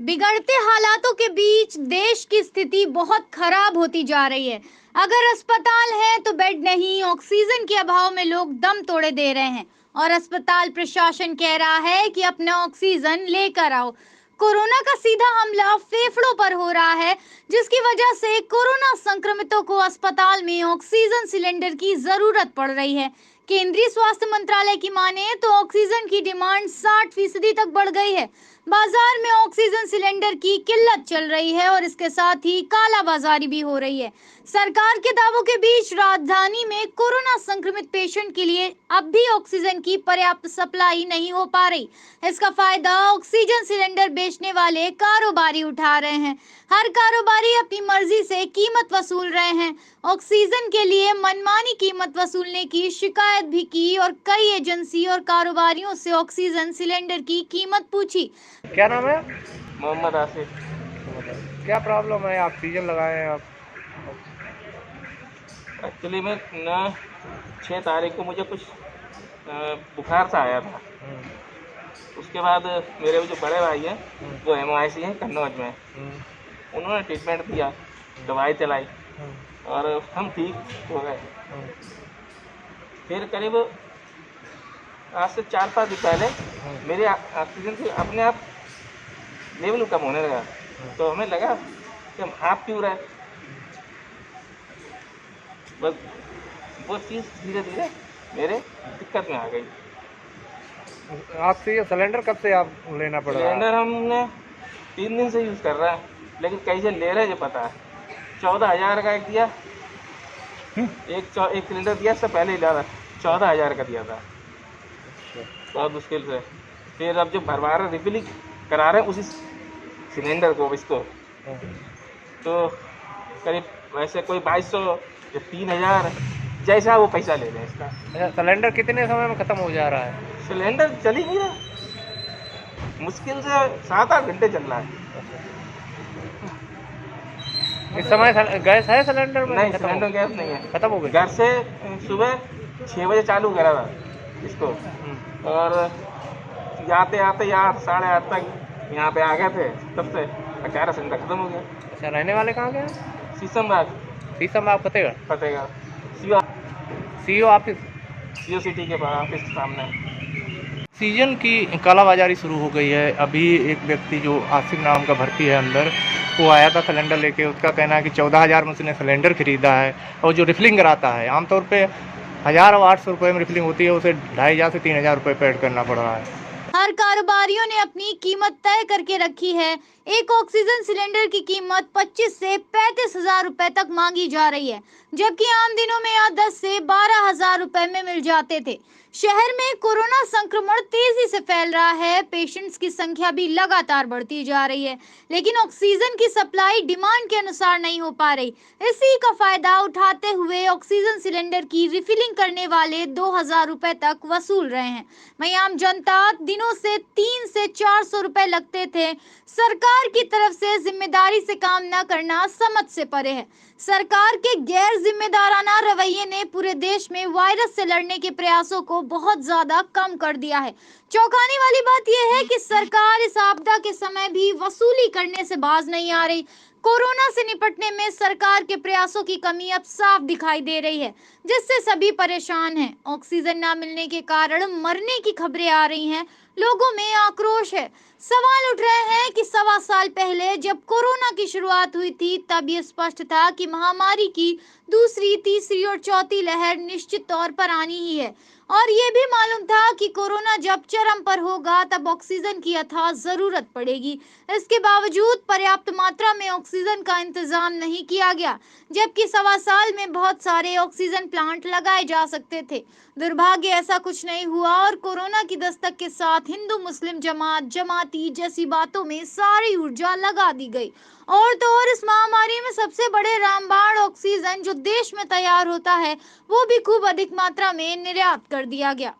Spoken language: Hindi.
बिगड़ते हालातों के बीच देश की स्थिति बहुत खराब होती जा रही है। अगर अस्पताल है तो बेड नहीं, ऑक्सीजन के अभाव में लोग दम तोड़े दे रहे हैं और अस्पताल प्रशासन कह रहा है कि अपना ऑक्सीजन लेकर आओ। कोरोना का सीधा हमला फेफड़ों पर हो रहा है, जिसकी वजह से कोरोना संक्रमितों को अस्पताल में ऑक्सीजन सिलेंडर की जरूरत पड़ रही है। केंद्रीय स्वास्थ्य मंत्रालय की माने तो ऑक्सीजन की डिमांड 60% तक बढ़ गई है। बाजार में ऑक्सीजन सिलेंडर की किल्लत चल रही है और इसके साथ ही कालाबाजारी भी हो रही है। सरकार के दावों के बीच राजधानी में कोरोना संक्रमित पेशेंट के लिए अब भी ऑक्सीजन की पर्याप्त सप्लाई नहीं हो पा रही। इसका फायदा ऑक्सीजन सिलेंडर बेचने वाले कारोबारी उठा रहे हैं। हर कारोबारी अपनी मर्जी से कीमत वसूल रहे हैं। ऑक्सीजन के लिए मनमानी कीमत वसूलने की शिकायत भी की और कई एजेंसी और कारोबारियों से ऑक्सीजन सिलेंडर की कीमत पूछी। क्या नाम है? मोहम्मद आसिफ। क्या प्रॉब्लम है? ऑक्सीजन लगाए हैं आप? एक्चुअली में ना 6 तारीख को मुझे कुछ बुखार सा आया था। उसके बाद मेरे जो बड़े भाई हैं वो MOIC हैं कन्नौज में, उन्होंने ट्रीटमेंट दिया, दवाई चलाई और हम ठीक हो गए। फिर करीब आज से 4-5 दिन पहले मेरे ऑक्सीजन की अपने आप लेवल कम होने लगा, तो हमें लगा कि हम हाफ क्यों रहे। बस वो चीज़ धीरे धीरे मेरे दिक्कत में आ गई। ऑक्सीजन सिलेंडर कब से आप लेना पड़ रहा है? सिलेंडर हमने 3 दिन से यूज़ कर रहा है, लेकिन कैसे ले रहे हैं जो पता है। 14,000 का एक दिया, एक सिलेंडर दिया, इससे पहले ही ज़्यादा 14,000 का दिया था, बहुत मुश्किल से। फिर अब जो भरवा रहे रिफिलिंग करा रहे हैं उसी सिलेंडर को, इसको तो करीब वैसे कोई 2,200 या 3,000 जैसा वो पैसा ले लें इसका। अच्छा, सिलेंडर कितने समय में ख़त्म हो जा रहा है? सिलेंडर चल ही नहीं रहा, मुश्किल से 7-8 घंटे चल रहा है। इस समय गैस है सिलेंडर में? नहीं, सिलेंडर गैस नहीं है, खत्म हो गई। घर से सुबह 6 बजे चालू करा था इसको, और आते आते 8 साढ़े 8 तक यहाँ पे आ गए थे, तब से 11 सिलेंडर खत्म हो गया। अच्छा, रहने वाले कहाँ गए? Sheeshambagh Fatehgarh. Fatehgarh CO office, CO city के ऑफिस के सामने। ऑक्सीजन की कालाबाजारी शुरू हो गई है। अभी एक व्यक्ति जो आसिफ नाम का भर्ती है अंदर, वो आया था सिलेंडर लेके। उसका कहना है कि 14,000 में उसने सिलेंडर खरीदा है और जो रिफिलिंग कराता है आमतौर पे 1,800 रुपये में रिफिलिंग होती है, उसे 2,500 से 3,000 रुपये पेड करना पड़ रहा है। हर कारोबारियों ने अपनी कीमत तय करके रखी है। एक ऑक्सीजन सिलेंडर की कीमत 25 से 35,000 रुपए तक मांगी जा रही है, जबकि आम दिनों में यह 10 से 12,000 रुपए में मिल जाते थे। शहर में कोरोना संक्रमण तेजी से फैल रहा है, पेशेंट्स की संख्या भी लगातार बढ़ती जा रही है, लेकिन ऑक्सीजन की सप्लाई डिमांड के अनुसार नहीं हो पा रही। इसी का फायदा उठाते हुए ऑक्सीजन सिलेंडर की रिफिलिंग करने वाले 2,000 रुपए तक वसूल रहे हैं। वहीं आम जनता दिनों से 300 से 400 रुपए लगते थे। सरकार की तरफ से जिम्मेदारी से काम न करना समझ से परे है। सरकार के गैर जिम्मेदाराना रवैये ने पूरे देश में वायरस से लड़ने के प्रयासों को बहुत ज्यादा कम कर दिया है। चौंकाने वाली बात यह है कि सरकार इस आपदा के समय भी वसूली करने से बाज नहीं आ रही। कोरोना से निपटने में सरकार के प्रयासों की कमी अब साफ दिखाई दे रही है, जिससे सभी परेशान हैं। ऑक्सीजन न मिलने के कारण मरने की खबरें आ रही हैं, लोगों में आक्रोश है। सवाल उठ रहे हैं कि 1.25 साल पहले जब कोरोना की शुरुआत हुई थी, तब ये स्पष्ट था कि महामारी की दूसरी, तीसरी और चौथी लहर निश्चित तौर पर आनी ही है, और ये भी मालूम था कि कोरोना जब चरम पर होगा तब ऑक्सीजन की अथाह जरूरत पड़ेगी। इसके बावजूद पर्याप्त मात्रा में ऑक्सीजन का इंतजाम नहीं किया गया, जबकि 1.25 साल में बहुत सारे ऑक्सीजन प्लांट लगाए जा सकते थे। दुर्भाग्य ऐसा कुछ नहीं हुआ और कोरोना की दस्तक के साथ हिंदू मुस्लिम जमाती जैसी बातों में सारी ऊर्जा लगा दी गई। और तो और इस महामारी में सबसे बड़े रामबाण ऑक्सीजन जो देश में तैयार होता है, वो भी खूब अधिक मात्रा में निर्यात कर दिया गया।